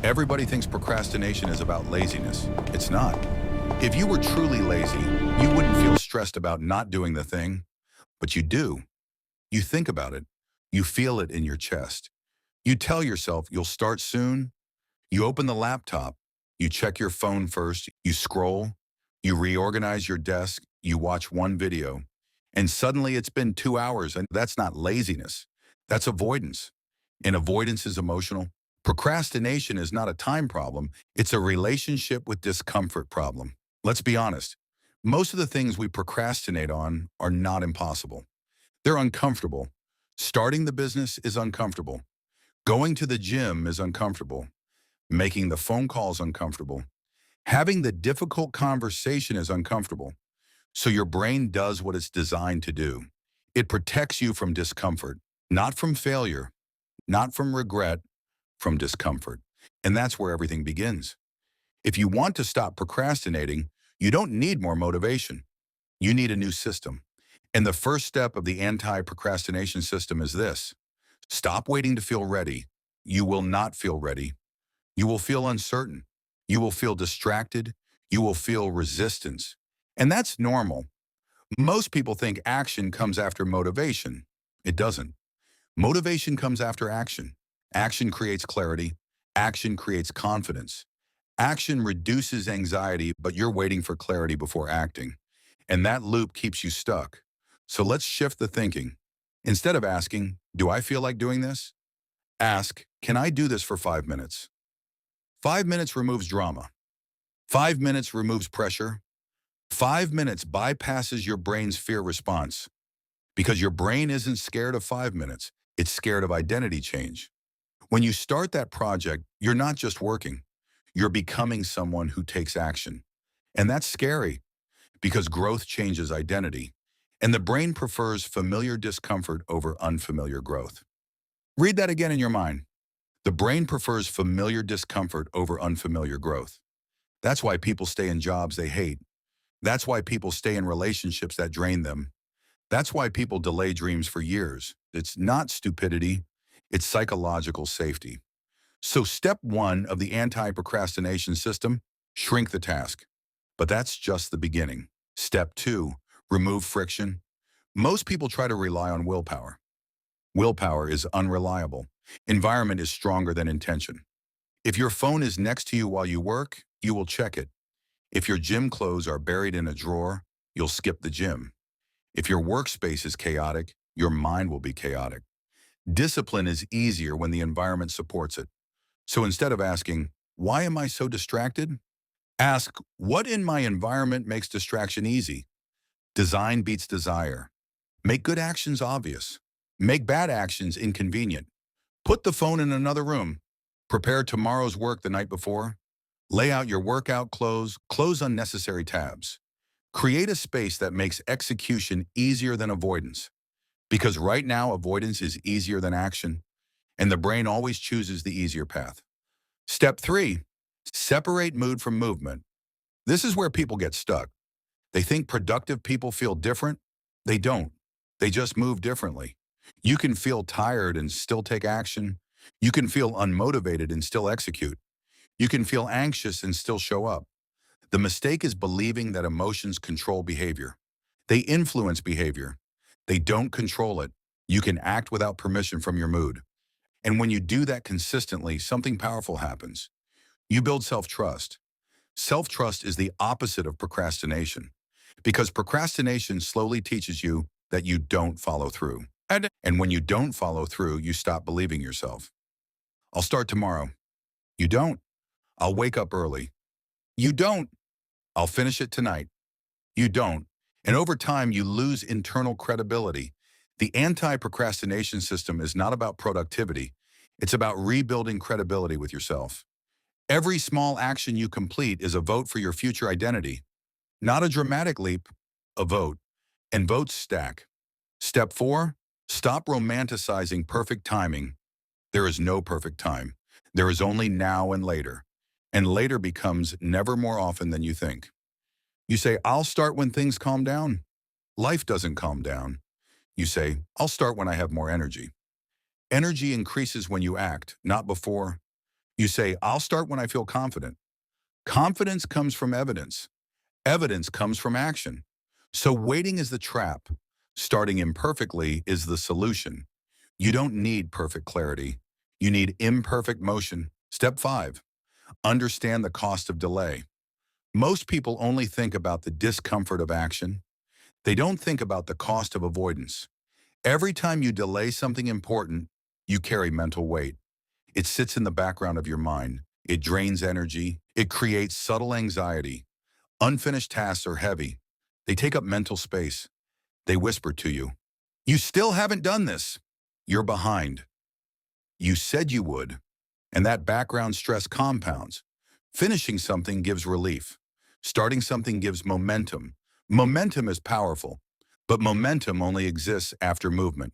Everybody thinks procrastination is about laziness. It's not. If you were truly lazy, you wouldn't feel stressed about not doing the thing, but you do. You think about it. You feel it in your chest. You tell yourself you'll start soon. You open the laptop. You check your phone first. You scroll. You reorganize your desk. You watch one video. And suddenly it's been 2 hours, and that's not laziness. That's avoidance. And avoidance is emotional. Procrastination is not a time problem. It's a relationship with discomfort problem. Let's be honest. Most of the things we procrastinate on are not impossible. They're uncomfortable. Starting the business is uncomfortable. Going to the gym is uncomfortable. Making the phone calls uncomfortable. Having the difficult conversation is uncomfortable. So your brain does what it's designed to do. It protects you from discomfort, not from failure, not from regret, from discomfort. And that's where everything begins. If you want to stop procrastinating, you don't need more motivation. You need a new system. And the first step of the anti-procrastination system is this. Stop waiting to feel ready. You will not feel ready. You will feel uncertain. You will feel distracted. You will feel resistance. And that's normal. Most people think action comes after motivation. It doesn't. Motivation comes after action. Action creates clarity. Action creates confidence. Action reduces anxiety, but you're waiting for clarity before acting. And that loop keeps you stuck. So let's shift the thinking. Instead of asking, do I feel like doing this? Ask, can I do this for 5 minutes? 5 minutes removes drama. 5 minutes removes pressure. 5 minutes bypasses your brain's fear response. Because your brain isn't scared of 5 minutes. It's scared of identity change. When you start that project, you're not just working. You're becoming someone who takes action. And that's scary because growth changes identity. And the brain prefers familiar discomfort over unfamiliar growth. Read that again in your mind. The brain prefers familiar discomfort over unfamiliar growth. That's why people stay in jobs they hate. That's why people stay in relationships that drain them. That's why people delay dreams for years. It's not stupidity. It's psychological safety. So step one of the anti-procrastination system, shrink the task. But that's just the beginning. Step two, remove friction. Most people try to rely on willpower. Willpower is unreliable. Environment is stronger than intention. If your phone is next to you while you work, you will check it. If your gym clothes are buried in a drawer, you'll skip the gym. If your workspace is chaotic, your mind will be chaotic. Discipline is easier when the environment supports it. So instead of asking, why am I so distracted? Ask, what in my environment makes distraction easy? Design beats desire. Make good actions obvious. Make bad actions inconvenient. Put the phone in another room. Prepare tomorrow's work the night before. Lay out your workout clothes. Close unnecessary tabs. Create a space that makes execution easier than avoidance. Because right now, avoidance is easier than action, and the brain always chooses the easier path. Step three, separate mood from movement. This is where people get stuck. They think productive people feel different. They don't. They just move differently. You can feel tired and still take action. You can feel unmotivated and still execute. You can feel anxious and still show up. The mistake is believing that emotions control behavior. They influence behavior. They don't control it. You can act without permission from your mood. And when you do that consistently, something powerful happens. You build self-trust. Self-trust is the opposite of procrastination because procrastination slowly teaches you that you don't follow through. And when you don't follow through, you stop believing yourself. I'll start tomorrow. You don't. I'll wake up early. You don't. I'll finish it tonight. You don't. And over time, you lose internal credibility. The anti-procrastination system is not about productivity. It's about rebuilding credibility with yourself. Every small action you complete is a vote for your future identity. Not a dramatic leap, a vote. And votes stack. Step four, stop romanticizing perfect timing. There is no perfect time. There is only now and later. And later becomes never more often than you think. You say, I'll start when things calm down. Life doesn't calm down. You say, I'll start when I have more energy. Energy increases when you act, not before. You say, I'll start when I feel confident. Confidence comes from evidence. Evidence comes from action. So waiting is the trap. Starting imperfectly is the solution. You don't need perfect clarity. You need imperfect motion. Step 5. Understand the cost of delay. Most people only think about the discomfort of action. They don't think about the cost of avoidance. Every time you delay something important, you carry mental weight. It sits in the background of your mind. It drains energy. It creates subtle anxiety. Unfinished tasks are heavy. They take up mental space. They whisper to you, you still haven't done this. You're behind. You said you would. And that background stress compounds. Finishing something gives relief. Starting something gives momentum. Momentum is powerful, but momentum only exists after movement.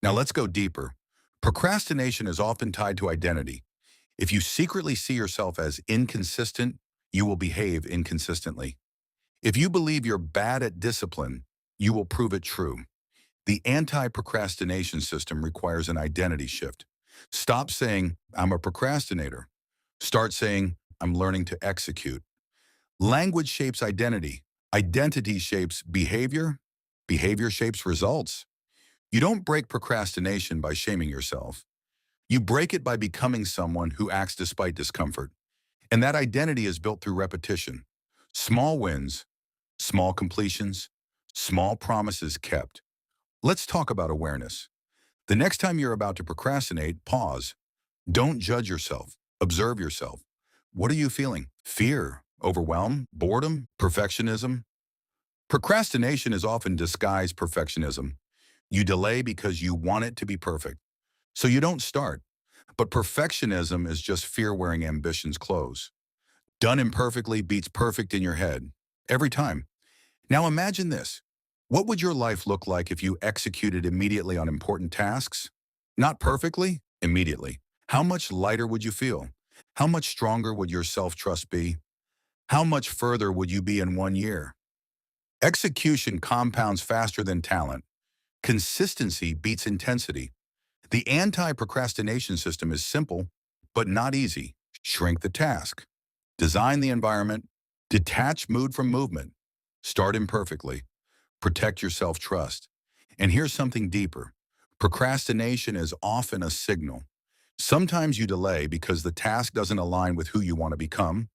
Now let's go deeper. Procrastination is often tied to identity. If you secretly see yourself as inconsistent, you will behave inconsistently. If you believe you're bad at discipline, you will prove it true. The anti-procrastination system requires an identity shift. Stop saying, I'm a procrastinator. Start saying, I'm learning to execute. Language shapes identity. Identity shapes behavior. Behavior shapes results. You don't break procrastination by shaming yourself. You break it by becoming someone who acts despite discomfort. And that identity is built through repetition. Small wins, small completions, small promises kept. Let's talk about awareness. The next time you're about to procrastinate, pause. Don't judge yourself. Observe yourself. What are you feeling? Fear, overwhelm, boredom, perfectionism? Procrastination is often disguised perfectionism. You delay because you want it to be perfect. So you don't start. But perfectionism is just fear wearing ambition's clothes. Done imperfectly beats perfect in your head. Every time. Now imagine this. What would your life look like if you executed immediately on important tasks? Not perfectly, immediately. How much lighter would you feel? How much stronger would your self-trust be? How much further would you be in 1 year? Execution compounds faster than talent. Consistency beats intensity. The anti-procrastination system is simple, but not easy. Shrink the task. Design the environment. Detach mood from movement. Start imperfectly. Protect your self-trust. And here's something deeper. Procrastination is often a signal. Sometimes you delay because the task doesn't align with who you want to become.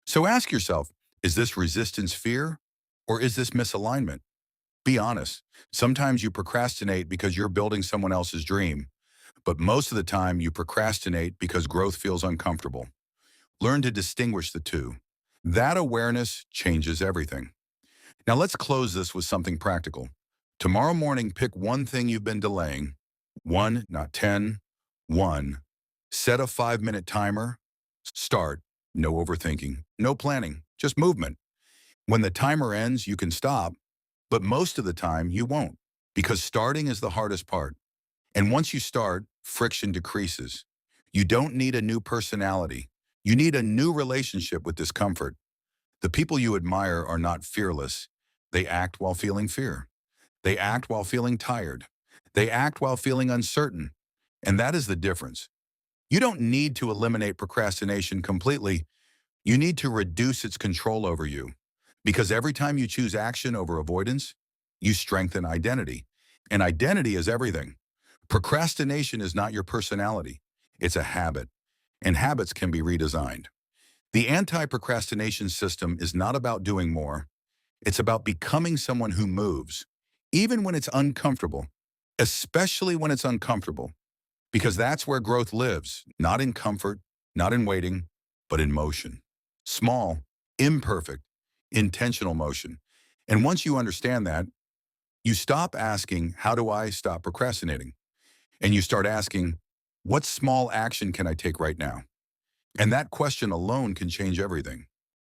So ask yourself, is this resistance fear or is this misalignment? Be honest. Sometimes you procrastinate because you're building someone else's dream, but most of the time you procrastinate because growth feels uncomfortable. Learn to distinguish the two. That awareness changes everything. Now let's close this with something practical. Tomorrow morning, pick one thing you've been delaying. One, not 10. One. Set a 5-minute timer. Start. No overthinking. No planning. Just movement. When the timer ends, you can stop, but most of the time you won't, because starting is the hardest part. And once you start, friction decreases. You don't need a new personality. You need a new relationship with discomfort. The people you admire are not fearless. They act while feeling fear. They act while feeling tired. They act while feeling uncertain. And that is the difference. You don't need to eliminate procrastination completely. You need to reduce its control over you. Because every time you choose action over avoidance, you strengthen identity. And identity is everything. Procrastination is not your personality. It's a habit. And habits can be redesigned. The anti-procrastination system is not about doing more. It's about becoming someone who moves, even when it's uncomfortable, especially when it's uncomfortable, because that's where growth lives, not in comfort, not in waiting, but in motion. Small, imperfect, intentional motion. And once you understand that, you stop asking, how do I stop procrastinating? And you start asking, what small action can I take right now? And that question alone can change everything.